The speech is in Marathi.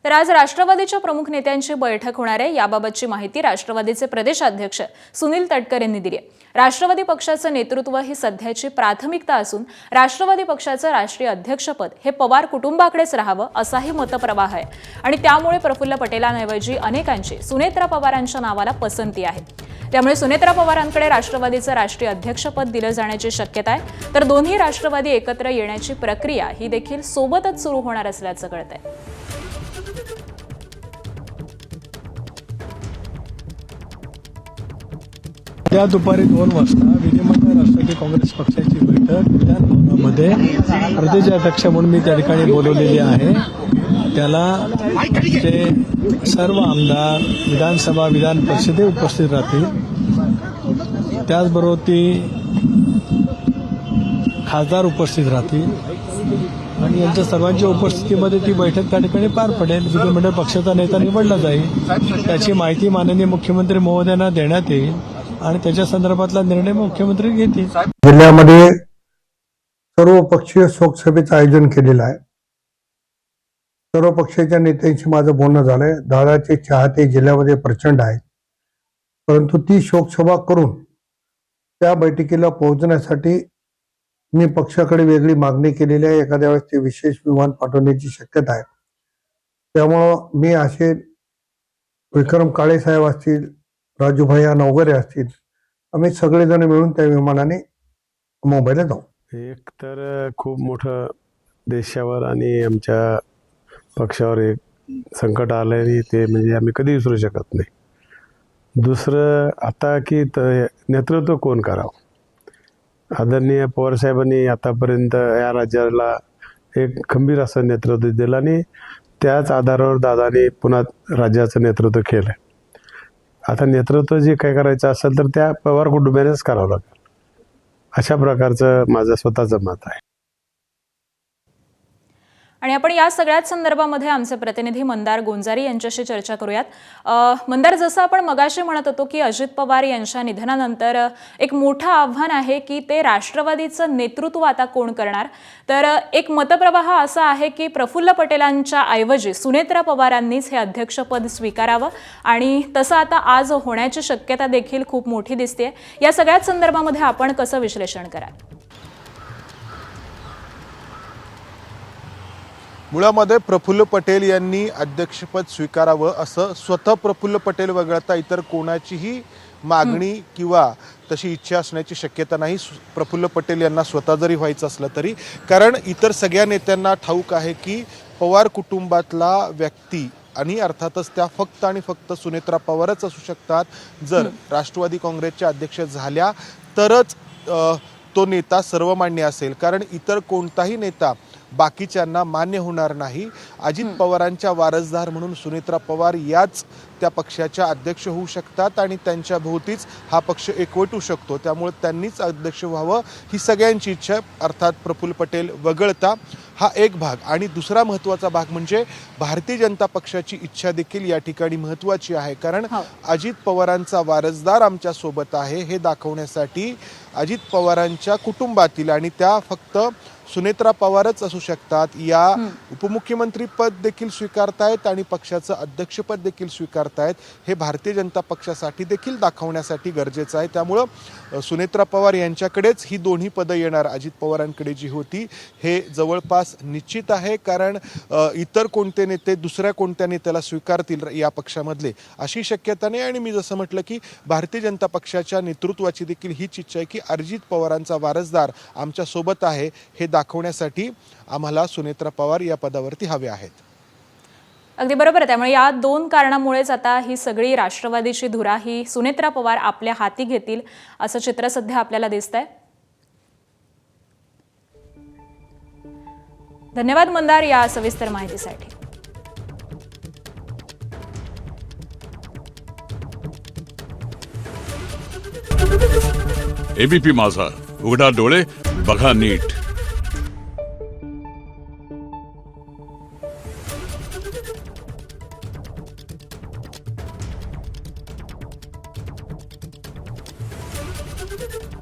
तर आज राष्ट्रवादीच्या प्रमुख नेत्यांची बैठक होणार आहे। याबाबतची माहिती राष्ट्रवादीचे प्रदेशाध्यक्ष सुनील तटकरे यांनी दिली आहे। राष्ट्रवादी पक्षाचं नेतृत्व ही सध्याची प्राथमिकता असून राष्ट्रवादी पक्षाचं राष्ट्रीय अध्यक्षपद हे पवार कुटुंबाकडेच राहावं असाही मतप्रवाह आहे आणि त्यामुळे प्रफुल्ल पटेलांऐवजी अनेकांची सुनेत्रा पवारांच्या नावाला पसंती आहे। त्यामुळे सुनेत्रा पवारांकडे राष्ट्रवादीचं राष्ट्रीय अध्यक्षपद दिलं जाण्याची शक्यता आहे। तर दोन्ही राष्ट्रवादी एकत्र येण्याची प्रक्रिया ही देखील सोबतच सुरू होणार असल्याचं कळतंय। त्या दुपारी 2 वाजता विधिमंडळ राष्ट्रवादी काँग्रेस पक्षाची बैठक त्या भवनामध्ये प्रदेशाध्यक्ष म्हणून मी त्या ठिकाणी बोलवलेली आहे। त्याला ते सर्व आमदार विधानसभा विधान परिषदे उपस्थित राहतील। त्याचबरोबर ती खासदार उपस्थित राहतील आणि यांच्या सर्वांच्या उपस्थितीमध्ये ती बैठक त्या ठिकाणी पार पडेल। विधिमंडळ पक्षाचा नेता निवडला जाईल, त्याची माहिती माननीय मुख्यमंत्री महोदयांना देण्यात येईल आणि त्याच्या संदर्भातला निर्णय मुख्यमंत्री घेतील। जिल्ह्यामध्ये सर्व पक्षीय शोकसभेचं आयोजन केलेलं आहे। सर्व पक्षाच्या नेत्यांशी माझं बोलणं झालंय। दादाचे चाहते जिल्ह्यामध्ये प्रचंड आहेत, परंतु ती शोकसभा करून त्या बैठकीला पोहोचण्यासाठी मी पक्षाकडे वेगळी मागणी केलेली आहे। एखाद्या वेळेस ते विशेष विमान पाठवण्याची शक्यता आहे। त्यामुळं मी असे विक्रम काळे साहेब असतील, राजूभाई नवगरे असतील, आम्ही सगळेजण मिळून त्या विमानाने मुंबईला जाऊ। एक तर खूप मोठं देशावर आणि आमच्या पक्षावर एक संकट आलंय आणि ते म्हणजे आम्ही कधी विसरू शकत नाही। दुसरं आता की नेतृत्व कोण करावं। आदरणीय पवारसाहेबांनी आतापर्यंत या राज्याला एक खंबीर असं नेतृत्व दिलं आणि त्याच आधारावर दादाने पुन्हा राज्याचं नेतृत्व केलं। आता नेतृत्व जे काय करायचं असेल तर त्या पवार कुटुंबानेच करावं लागेल, अशा प्रकारचं माझं स्वतःचं मत आहे। आणि आपण या सगळ्याच संदर्भामध्ये आमचे प्रतिनिधी मंदार गोंजारी यांच्याशी चर्चा करूयात। मंदार, जसं आपण मगाशी म्हणत होतो की अजित पवार यांच्या निधनानंतर एक मोठं आव्हान आहे की ते राष्ट्रवादीचं नेतृत्व आता कोण करणार। तर एक मतप्रवाह असा आहे की प्रफुल्ल पटेलांच्या ऐवजी सुनेत्रा पवारांनीच हे अध्यक्षपद स्वीकारावं आणि तसं आता आज होण्याची शक्यता देखील खूप मोठी दिसते। या सगळ्याच संदर्भामध्ये आपण कसं विश्लेषण कराल? मुळामध्ये प्रफुल्ल पटेल यांनी अध्यक्षपद स्वीकारावं असं स्वतः प्रफुल्ल पटेल वगळता इतर कोणाचीही मागणी किंवा तशी इच्छा असण्याची शक्यता नाही। प्रफुल्ल पटेल यांना स्वतः जरी व्हायचं असलं तरी, कारण इतर सगळ्या नेत्यांना ठाऊक आहे की पवार कुटुंबातला व्यक्ती आणि अर्थातच त्या फक्त आणि फक्त सुनेत्रा पवारच असू शकतात। जर राष्ट्रवादी काँग्रेसच्या अध्यक्ष झाल्या तरच तो नेता सर्वमान्य असेल, कारण इतर कोणताही नेता बाकीच्यांना मान्य होणार नाही। अजित पवारांच्या वारसदार म्हणून सुनेत्रा पवार याच त्या पक्षाच्या अध्यक्ष होऊ शकतात आणि त्यांच्या भोवतीच हा पक्ष एकवटू शकतो। त्यामुळे त्यांनीच अध्यक्ष व्हावं ही सगळ्यांची इच्छा, अर्थात प्रफुल्ल पटेल वगळता। हा एक भाग। आणि दुसरा महत्त्वाचा भाग म्हणजे भारतीय जनता पक्षाची इच्छा देखील या ठिकाणी महत्त्वाची आहे, कारण अजित पवारांचा वारसदार आमच्या सोबत आहे हे दाखवण्यासाठी अजित पवारांच्या कुटुंबातील आणि त्या फक्त सुनेत्रा पवारच असू शकतात या उपमुख्यमंत्री पद देखील स्वीकारतायत आणि पक्षाचं अध्यक्षपद देखील स्वीकारतायत हे भारतीय जनता पक्षासाठी देखील दाखवण्यासाठी गरजेचं आहे। त्यामुळं सुनेत्रा पवार यांच्याकडेच ही दोन्ही पदं येणार, अजित पवारांकडे जी होती हे जवळपास निश्चित आहे, कारण इतर कोणते नेते दुसऱ्या कोणत्या नेत्याला स्वीकारतील या पक्षामधले अशी शक्यता नाही। आणि मी जसं म्हटलं की भारतीय जनता पक्षाच्या नेतृत्वाची देखील हीच इच्छा आहे की अजित पवारांचा वारसदार आमच्या सोबत आहे हे दाखवण्यासाठी आम्हाला सुनेत्रा पवार या पदावरती हवे आहेत। अगदी बरोबर आहे। त्यामुळे या दोन कारणामुळेच आता ही सगळी राष्ट्रवादीची धुरा ही सुनेत्रा पवार आपल्या हाती घेतील असं चित्र सध्या आपल्याला दिसतंय। धन्यवाद मंदार या सविस्तर माहितीसाठी। एबीपी माझा, उघडा डोळे बघा नीट। Thank you.